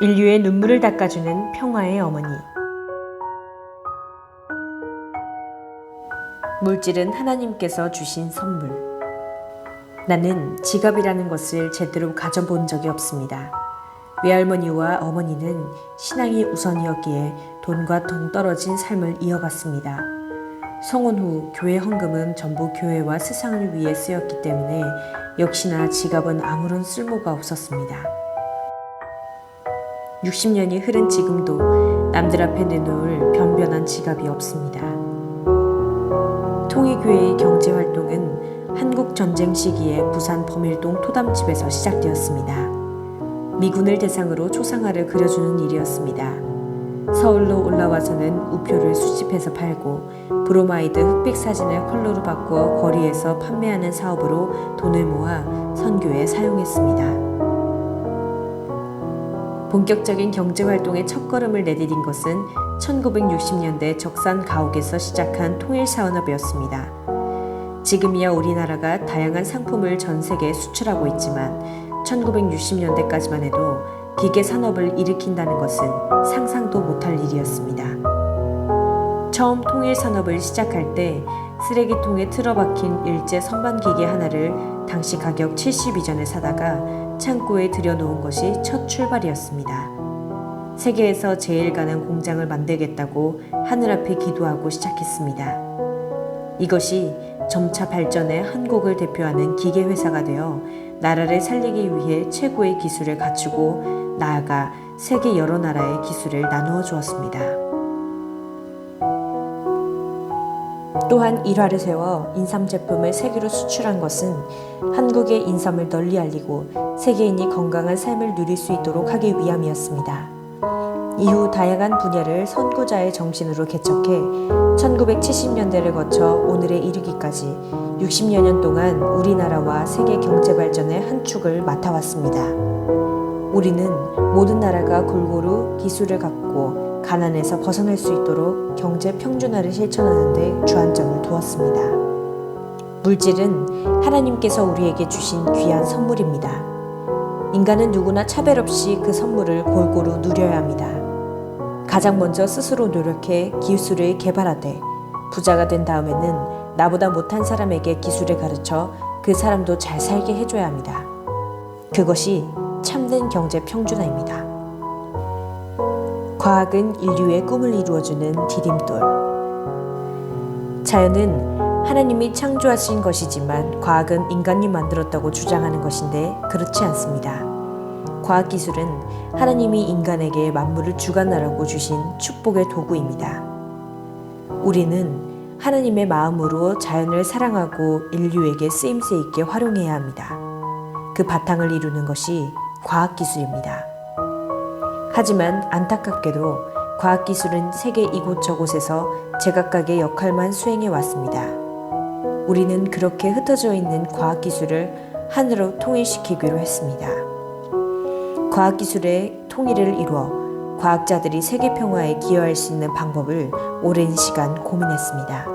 인류의 눈물을 닦아주는 평화의 어머니. 물질은 하나님께서 주신 선물. 나는 지갑이라는 것을 제대로 가져본 적이 없습니다. 외할머니와 어머니는 신앙이 우선이었기에 돈과 동떨어진 삶을 이어갔습니다. 성혼 후 교회 헌금은 전부 교회와 세상을 위해 쓰였기 때문에 역시나 지갑은 아무런 쓸모가 없었습니다. 60년이 흐른 지금도 남들 앞에 내놓을 변변한 지갑이 없습니다. 통일교회의 경제활동은 한국전쟁 시기에 부산 범일동 토담집에서 시작되었습니다. 미군을 대상으로 초상화를 그려주는 일이었습니다. 서울로 올라와서는 우표를 수집해서 팔고 브로마이드 흑백 사진을 컬러로 바꾸어 거리에서 판매하는 사업으로 돈을 모아 선교에 사용했습니다. 본격적인 경제활동의 첫걸음을 내디딘 것은 1960년대 적산 가옥에서 시작한 통일사원업이었습니다. 지금이야 우리나라가 다양한 상품을 전 세계에 수출하고 있지만 1960년대까지만 해도 기계산업을 일으킨다는 것은 상상도 못할 일이었습니다. 처음 통일산업을 시작할 때 쓰레기통에 틀어박힌 일제 선반기계 하나를 당시 가격 70 이전에 사다가 창고에 들여놓은 것이 첫 출발이었습니다. 세계에서 제일 가는 공장을 만들겠다고 하늘 앞에 기도하고 시작했습니다. 이것이 점차 발전해 한국을 대표하는 기계회사가 되어 나라를 살리기 위해 최고의 기술을 갖추고 나아가 세계 여러 나라의 기술을 나누어 주었습니다. 또한 일화를 세워 인삼 제품을 세계로 수출한 것은 한국의 인삼을 널리 알리고 세계인이 건강한 삶을 누릴 수 있도록 하기 위함이었습니다. 이후 다양한 분야를 선구자의 정신으로 개척해 1970년대를 거쳐 오늘에 이르기까지 60여 년 동안 우리나라와 세계 경제 발전의 한 축을 맡아왔습니다. 우리는 모든 나라가 골고루 기술을 갖고 가난에서 벗어날 수 있도록 경제 평준화를 실천하는 데 주안점을 두었습니다. 물질은 하나님께서 우리에게 주신 귀한 선물입니다. 인간은 누구나 차별 없이 그 선물을 골고루 누려야 합니다. 가장 먼저 스스로 노력해 기술을 개발하되 부자가 된 다음에는 나보다 못한 사람에게 기술을 가르쳐 그 사람도 잘 살게 해줘야 합니다. 그것이 참된 경제 평준화입니다. 과학은 인류의 꿈을 이루어주는 디딤돌. 자연은 하나님이 창조하신 것이지만 과학은 인간이 만들었다고 주장하는 것인데 그렇지 않습니다. 과학기술은 하나님이 인간에게 만물을 주관하라고 주신 축복의 도구입니다. 우리는 하나님의 마음으로 자연을 사랑하고 인류에게 쓰임새 있게 활용해야 합니다. 그 바탕을 이루는 것이 과학기술입니다. 하지만 안타깝게도 과학기술은 세계 이곳저곳에서 제각각의 역할만 수행해 왔습니다. 우리는 그렇게 흩어져 있는 과학기술을 하나로 통일시키기로 했습니다. 과학기술의 통일을 이루어 과학자들이 세계 평화에 기여할 수 있는 방법을 오랜 시간 고민했습니다.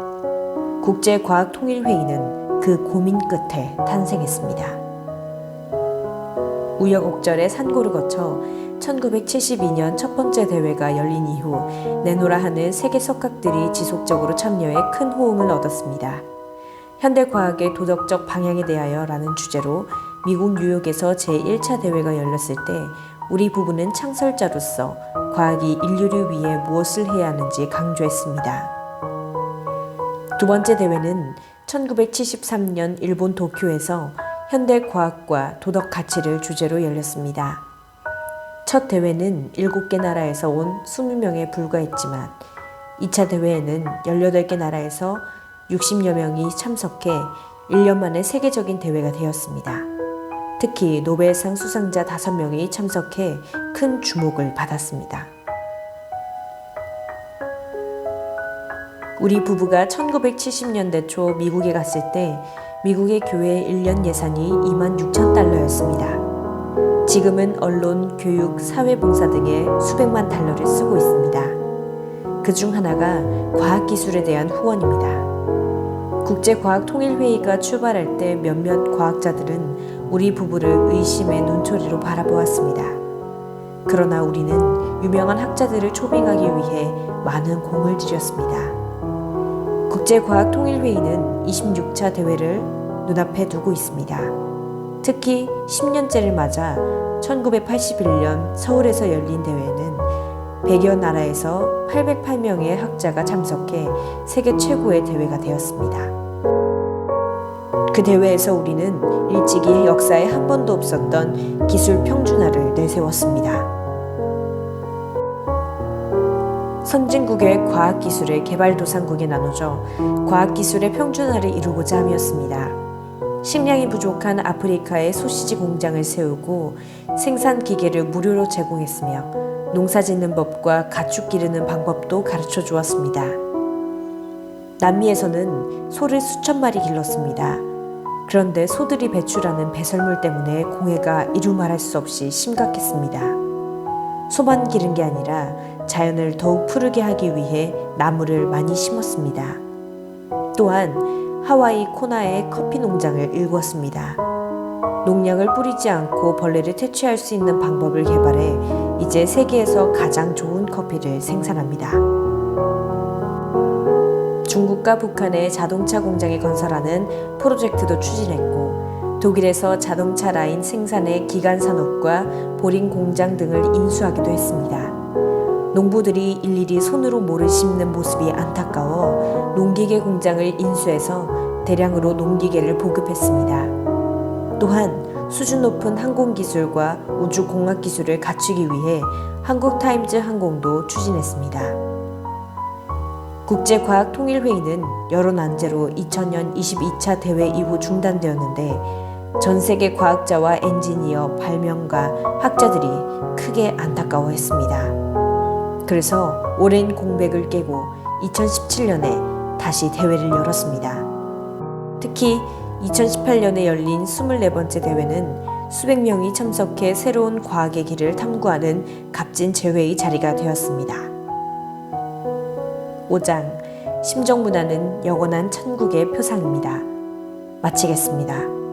국제과학통일회의는 그 고민 끝에 탄생했습니다. 우여곡절의 산고를 거쳐 1972년 첫 번째 대회가 열린 이후 내노라 하는 세계 석학들이 지속적으로 참여해 큰 호응을 얻었습니다. 현대과학의 도덕적 방향에 대하여 라는 주제로 미국 뉴욕에서 제1차 대회가 열렸을 때 우리 부부는 창설자로서 과학이 인류를 위해 무엇을 해야 하는지 강조했습니다. 두 번째 대회는 1973년 일본 도쿄에서 현대과학과 도덕 가치를 주제로 열렸습니다. 첫 대회는 7개 나라에서 온 20명에 불과했지만 2차 대회에는 18개 나라에서 60여 명이 참석해 1년 만에 세계적인 대회가 되었습니다. 특히 노벨상 수상자 5명이 참석해 큰 주목을 받았습니다. 우리 부부가 1970년대 초 미국에 갔을 때 미국의 교회 1년 예산이 26,000달러였습니다. 지금은 언론, 교육, 사회봉사 등에 수백만 달러를 쓰고 있습니다. 그중 하나가 과학기술에 대한 후원입니다. 국제과학통일회의가 출발할 때 몇몇 과학자들은 우리 부부를 의심의 눈초리로 바라보았습니다. 그러나 우리는 유명한 학자들을 초빙하기 위해 많은 공을 들였습니다. 국제과학통일회의는 26차 대회를 눈앞에 두고 있습니다. 특히 10년째를 맞아 1981년 서울에서 열린 대회는 100여 나라에서 808명의 학자가 참석해 세계 최고의 대회가 되었습니다. 그 대회에서 우리는 일찍이 역사에 한 번도 없었던 기술 평준화를 내세웠습니다. 선진국의 과학기술을 개발도상국에 나눠줘 과학기술의 평준화를 이루고자 함이었습니다. 식량이 부족한 아프리카에 소시지 공장을 세우고 생산기계를 무료로 제공했으며 농사짓는 법과 가축 기르는 방법도 가르쳐 주었습니다. 남미에서는 소를 수천 마리 길렀습니다. 그런데 소들이 배출하는 배설물 때문에 공해가 이루 말할 수 없이 심각했습니다. 소만 기른 게 아니라 자연을 더욱 푸르게 하기 위해 나무를 많이 심었습니다. 또한 하와이 코나의 커피 농장을 일궜습니다. 농약을 뿌리지 않고 벌레를 퇴치할 수 있는 방법을 개발해 이제 세계에서 가장 좋은 커피를 생산합니다. 중국과 북한의 자동차 공장을 건설하는 프로젝트도 추진했고 독일에서 자동차 라인 생산의 기간 산업과 보링 공장 등을 인수하기도 했습니다. 농부들이 일일이 손으로 모를 심는 모습이 안타까워 농기계 공장을 인수해서 대량으로 농기계를 보급했습니다. 또한 수준 높은 항공기술과 우주공학기술을 갖추기 위해 한국타임즈 항공도 추진했습니다. 국제과학통일회의는 여러 난제로 2000년 22차 대회 이후 중단되었는데 전 세계 과학자와 엔지니어, 발명가, 학자들이 크게 안타까워했습니다. 그래서 오랜 공백을 깨고 2017년에 다시 대회를 열었습니다. 특히 2018년에 열린 24번째 대회는 수백 명이 참석해 새로운 과학의 길을 탐구하는 값진 재회의 자리가 되었습니다. 5장 심정문화는 영원한 천국의 표상입니다. 마치겠습니다.